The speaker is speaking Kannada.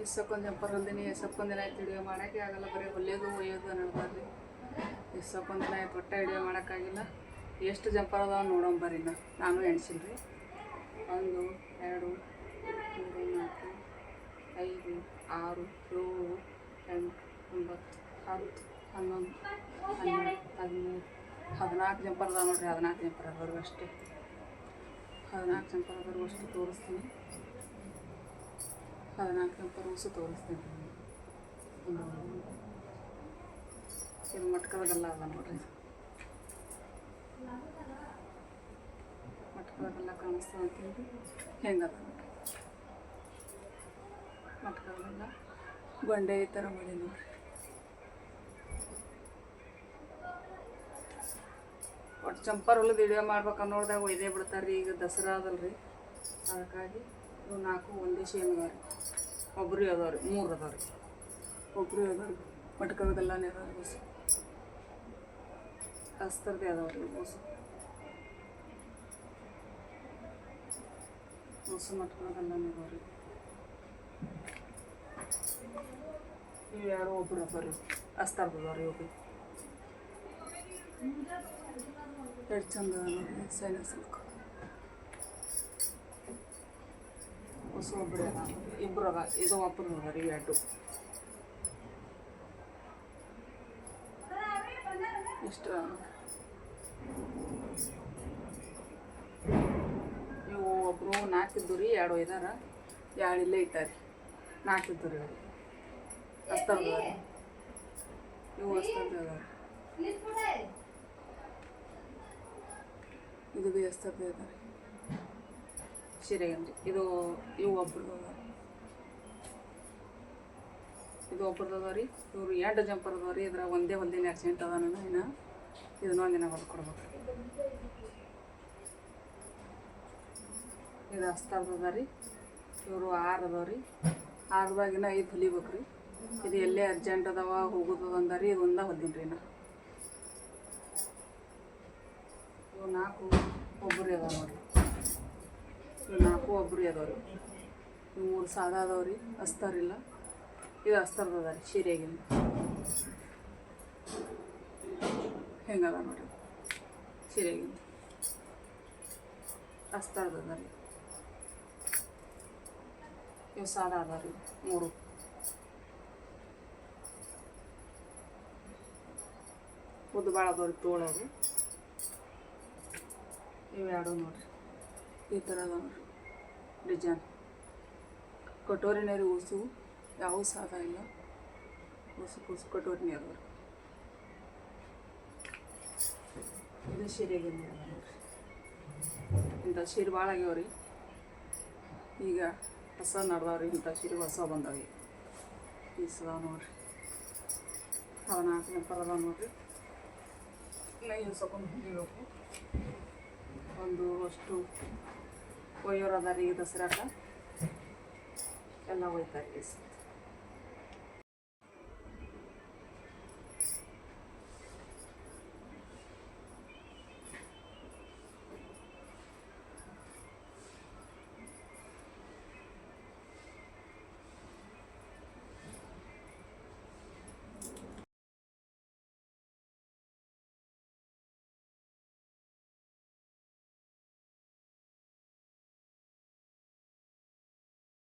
ಎಷ್ಟೊಂದು ಜಂಪರ್ ಹೊಲ್ದಿನಿ, ಎಷ್ಟೊಂದು ದಿನ ಆಯ್ತು ವಿಡಿಯೋ ಮಾಡೋಕ್ಕೆ ಆಗಲ್ಲ, ಬರೀ ಹೊಲಿಯೋದು ಒಯ್ಯೋದು ಅನ್ನೋದ್ರಿ. ಎಷ್ಟೊಂದು ದಿನ ಆಯ್ತು ಒಟ್ಟ ವಿಡಿಯೋ ಮಾಡೋಕ್ಕಾಗಿಲ್ಲ. ಎಷ್ಟು ಜಂಪರ್ ಅದಾವ ನೋಡೋಂಬರ್ರಿ. ನಾನು ಎಣ್ಸಿಲ್ರಿ. 1 2 3 4 5 6 7 8 9 10 11 12 13 14 ಜಂಪರ್ ಅದಾವ ನೋಡ್ರಿ. 14 ಜಂಪರ್ ಅದಾವ್ರಿ ಅಷ್ಟೇ. 14 ಜಂಪರ್ ಅದಾರು ಅಷ್ಟು ತೋರಿಸ್ತೀನಿ. 14 ಜಂಪರ್ ಹೊಸು ತೋರಿಸ್ತೀನಿ. ಇದು ಮಟ್ಕದಾಗೆಲ್ಲ ಅದ ನೋಡ್ರಿ. ಮಟ್ಕದಾಗೆಲ್ಲ ಕಾಣಿಸ್ತಾವ ಅಂತೇಳಿ ಹೆಂಗದ ನೋಡ್ರಿ. ಮಟ್ಕದಾಗೆಲ್ಲ ಗೊಂಡೆ ಈ ಥರ ಮಾಡಿ ನೋಡ್ರಿ. ಒಟ್ಟು ಜಂಪರ್ ಹೊಲದ ವಿಡಿಯೋ ಮಾಡ್ಬೇಕು ಅನ್ನೋದಾಗ ಒಯ್ದೇ ಬಿಡ್ತಾರೆ ರೀ. ಈಗ ದಸರಾ ಅದಲ್ರಿ, ಅದಕ್ಕಾಗಿ ಇವು 4 ಒಂದೇ ಸೇಮ್ ಅದಾವ ರೀ. ಒಬ್ಬರು ಅದಾವ ರೀ, 3 ಅದಾವ ರೀ. ಒಬ್ಬರು ಅದಾವ ರೀ. ಮಟ್ಕದಾಗೆಲ್ಲನೇ ಅದಾವ ಹೊಸ ಅಸ್ತರದೇ ಅದಾವ ರೀ. ಹೊಸ ಮಟ್ಕದಾಗೆಲ್ಲನೇ ಅದಾವ ರೀ. ಇವು ಯಾರೋ ಒಬ್ಬರು ಅದಾವ ರೀ, ಅಸ್ತರ್ದದಾವ ರೀ. ಇವು ಎಷ್ಟು ಚಂದ ಅದ ನೋಡ್ರಿ. ಸೈನ ಸಿಲ್ಕ್ ಹೊಸ ಒಬ್ಬರು ಅದ, ಇಬ್ಬರು ಅದ. ಇದು ಒಬ್ಬರು ಅದ ರೀ. ಎರಡು ಇಷ್ಟು ಇವು ಒಬ್ಬರು 4 ಇದ್ದು ರೀ. 2 ಒಯ್ದಾರ, 2 ಇಲ್ಲೇ ಇಟ್ಟಾರೆ. 4 ಇದ್ದು ರೀ. ಅಸ್ತರ್ದ ರೀ. ಇವು ಅಸ್ತರ್ದ ಅದ ರೀ. ಇದು ಭೀ ಅಸ್ತರ್ದ ಅದ ರೀ. ಸೀರೆಗಂಜಿ ಇದು. ಇವು ಒಬ್ರದ್ದು ಅದ. ಇದು ಒಬ್ರದ್ದು ಅದ ರೀ. ಇವ್ರು 2 ಜಂಪರ್ ಅದಾವ ರೀ. ಇದ್ರ ಒಂದೇ ಹೊಲ್ದಿನ ಆಕ್ಸಿಡೆಂಟ್ ಅದ. ನಾನು ಇನ್ನು ಇದನ್ನೊಂದು ದಿನ ಹೊಲ್ದು ಕೊಡ್ಬೇಕು. ಇದು ಅಸ್ತರ್ದ ಅದ ರೀ. ಇವರು 6 ಅದಾವ ರೀ. 6ದಾಗಿನ 5 ಹೊಲಿಬೇಕು ರೀ. ಇದು ಎಲ್ಲೇ ಅರ್ಜೆಂಟ್ ಅದಾವ ಹೋಗೋದು ಅಂದ ರೀ. ಇದು ಒಂದ ಹೊಲ್ದೀನಿ ರೀ. ನಾ ಇವು 4 ಒಬ್ಬರು ಅದಾವ ನೋಡಿರಿ. ಇವು 4 ಒಬ್ಬರು ಅದಾವ ರೀ. ಇವು 3 ಸಾದಾ ಅದಾವ ರೀ. ಅಸ್ತರ್ ಇಲ್ಲ. ಇದು ಅಸ್ತರ್ದ ಅದ ರೀ. ಸೀರೆಗಿಂದ ಹೆಂಗದ ನೋಡಿರಿ. ಸೀರೆಗಿಂದ ಅಸ್ತರ್ದ ಅದ ರೀ. ಇವು ಸಾದಾ ಅದಾವ ರೀ. 3 ಉದ್ದು ಭಾಳ ಅದಾವ ರೀ. ತೋಳೋದು ಇವು 2 ನೋಡಿರಿ. ಈ ಥರ ಅದಾವ ನೋಡಿರಿ ಡಿಸೈನ್. ಕಟೋರಿನೇ ರೀ. ಉಸು ಯಾವ ಸಾದಾ ಇಲ್ಲ. ಉಸು ಕಟೋರಿನೇ ಅದಾವ ರೀ. ಇದು ಸೀರೆಗಿಂದ ಅದ ನೋಡಿರಿ. ಇಂಥ ಸೀರೆ ಭಾಳ ಆಗ್ಯಾವ ರೀ. ಈಗ ಹೊಸ ನಡ್ದಾವ್ರಿ. ಇಂಥ ಸೀರೆ ಹೊಸ ಬಂದಾವೆ. ಪೀಸ್ ಅದಾವ ನೋಡಿರಿ. 14 ಜಂಪರ್ ಅದಾವ ನೋಡಿರಿ. ಇನ್ನು ಸ್ವಲ್ಪ ಹೊಲಿಬೇಕು. ಒಂದು ಅಷ್ಟು ಒಯ್ಯೋರು ಅದ ರೀ. ದಸರಾಕ ಎಲ್ಲ ಒಯ್ತಾರೆ.